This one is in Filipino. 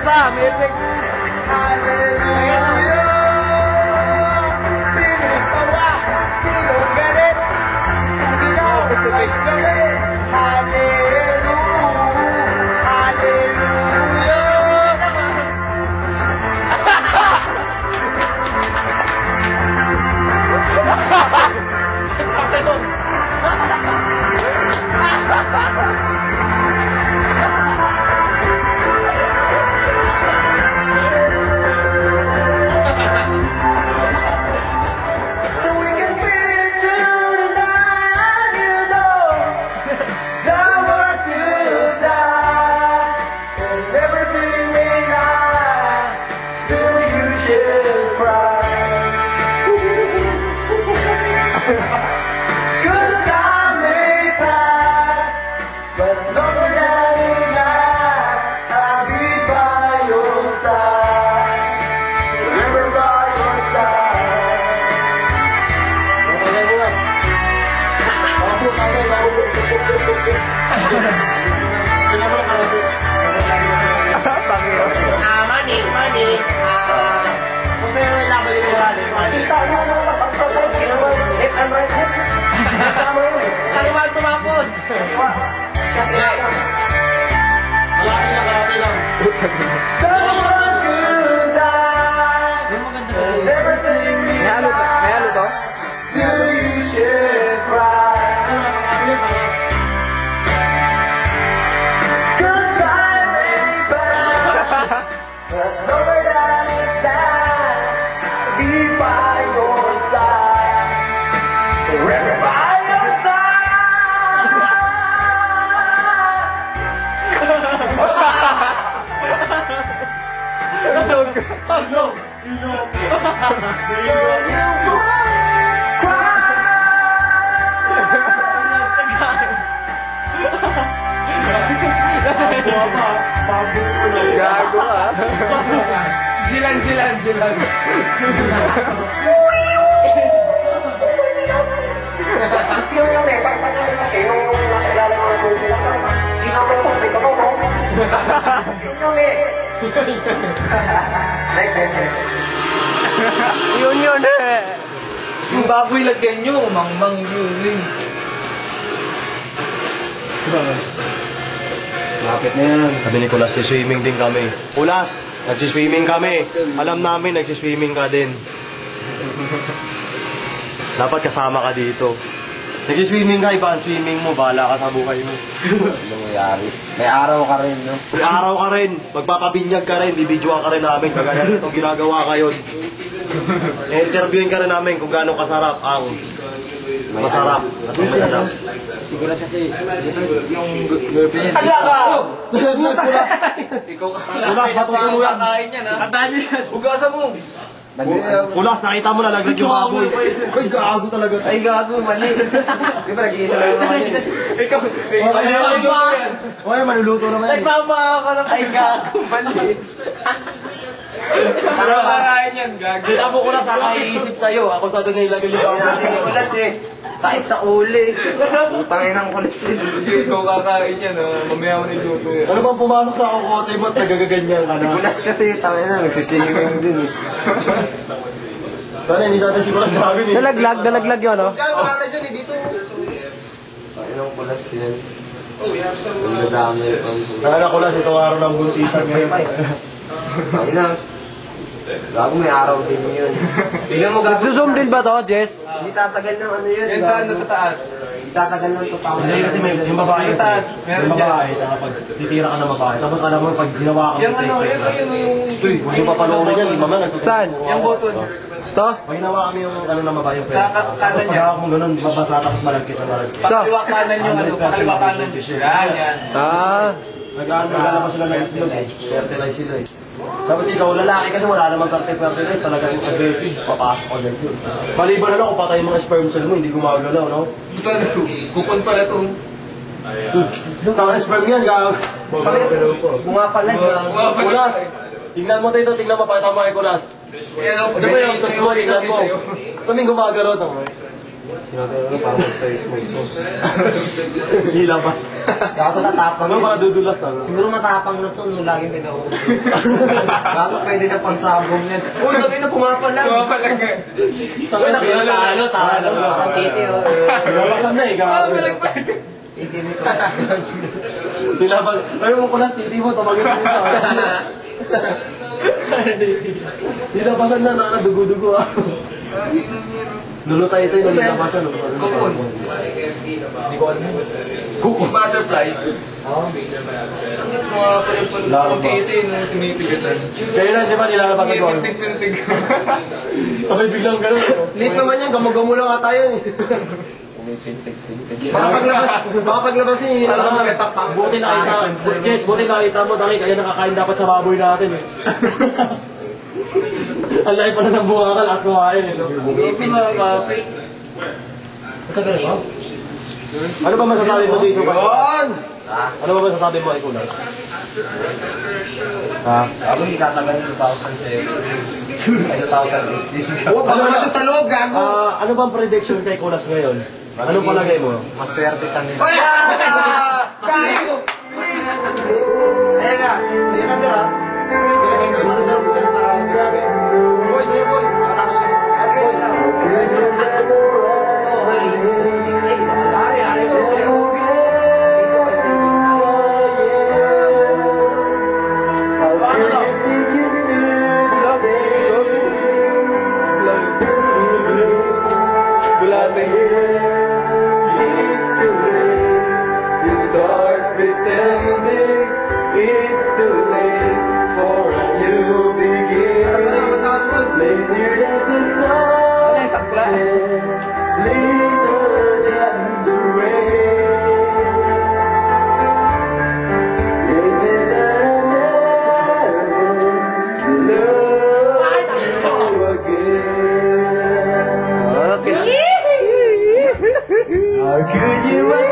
pa, may effect. Gago ah. Jilan. Yun eh. Yung baboy lagyan nyo, mang yun. Lapit na yan. Sabi ni Kulas, swimming din kami. Kulas, nagsiswimming kami. Alam namin, nagsiswimming ka din. Dapat kasama ka dito. Nagsiswimming ka, iba ang swimming mo, bahala ka sa buhay mo. Ano nangyari? May araw ka rin, no? May araw ka rin, magpapabinyag ka rin, bibidyoan ka rin namin, kagaya itong ginagawa kayo. I-interviewin ka rin namin kung gaano kasarap ang masarap at masarap. Siguro kasi, yung girlfriend niya. Ala ka! Ikaw ka. Kulas, matutulo yan. Kakain yan, ha? Katali yan. Hugasan mo. Kulas, nakita mo na laglag yung baboy. Ay, gago talaga. Ay, gago, mali. Di ba, nag-iisa lang naman yun. Ikaw, Oy, maluluto naman yan. nagmamahal ka lang. Ay, gago, mali. Para makain yan, gago. Hindi ako Kulas, nakaiisip sa'yo. Ako sa doon nilagay yung baboy. Hindi ko ulat eh. Kahit sa uli. Putangin ang kulit. Ikaw kakain yan, mamaya mo niluto yan. Ano bang pumasok sa ako kote mo at nagagaganyan ka na? Ulat kasi, tangin na, nagsisingin din eh. Sana hindi natin siguro sabi ni. Dalaglag yun, no? Wala na dyan eh, dito. Ayun ang kulat yan. Ang nadami ang Kaya Kulas, itong araw ng buntisan ngayon. Ayun na. Gago, may araw din yun. Tingnan mo, gago. Zoom din ba to, Jess? Hindi tatagal ng ano yun. Yan saan natataas? Hindi tatagal ng 2,000. Hindi kasi may yung babae. Yung babae, pag titira ka ng babae. Tapos alam mo, pag ginawa ka Yung ano, yung... Uy, huwag yung papanoorin yan. Di ba man, Saan? Yung button. To? Pag ginawa kami yung ano ng babae yung Sa kanan niya. Pag kung ganun, babasa tapos malagkit na malagkit. Pakaliwa kanan yung ano, pakaliwa kanan. Yan. Ah. Naglalabas sila ng itlog eh. Fertilize sila eh. Dapat ikaw, lalaki kasi wala namang fertilize. Talagang aggressive. Papasok ka dyan yun. Maliban na lang kung patay yung mga sperm cell mo, hindi gumagalaw, no? Ito ano, kupon pala ito. Yung tawag sperm yan, gag. Bumapalag. Kulas. Tingnan mo tayo, tingnan mo, pakita mo kay Kulas. Yan o, Ito ba yung tos mo, tingnan mo. Kaming gumagalaw ito. Sinabi ko parang mag-sauce. Hila pa. Gago natapang. Ano mga dudulas na? Siguro matapang na to nung laging pinauuso. Gago pwede na pansabong yan. Uy, lagay na pumapalag. Pumapalag ka. Sabi na talo. Ang titi, oh. Pinapalag na eh. Pumapalag pa. Titi mo. Pinapag... Ayaw mo ko lang, titi mo, tumagin mo ito. Pinapalag na, nakadugo-dugo ah. Lulutay ito yung nalabasan. Kupon. Hindi ko alam. Kupon. Butterfly. Oo. Mga pala Laro yung ba? titi na tinipigatan. Kaya na, di ba nilalabasan ko? Tintig-tintig. Sabay biglang gano'n. Late naman yan, gamo-gamo lang ata yun. Makapaglabas yun, buti nakita, Jess, buti nakita mo, dahil kaya nakakain dapat sa baboy natin eh. Ang laki pala ng bunga at kumain eh. Ngipin na kape. Ano ba masasabi mo dito? Yun! Ano ba masasabi mo, Ikulas? Ha? Ako hindi tatagal ng 2007. Ay, 2018. Oh, baka matutalog, gago! Ano bang prediction kay Kulas ngayon? Anong palagay mo? Mas swerte sa nila. Ay! Gago! Ayan na. Ayan na, Dora. Ayan na, Dora. Bukas para ako grabe. Boy, boy. Matapos ka. Boy. Ari, ko. Ano yung takla? Okay. How could you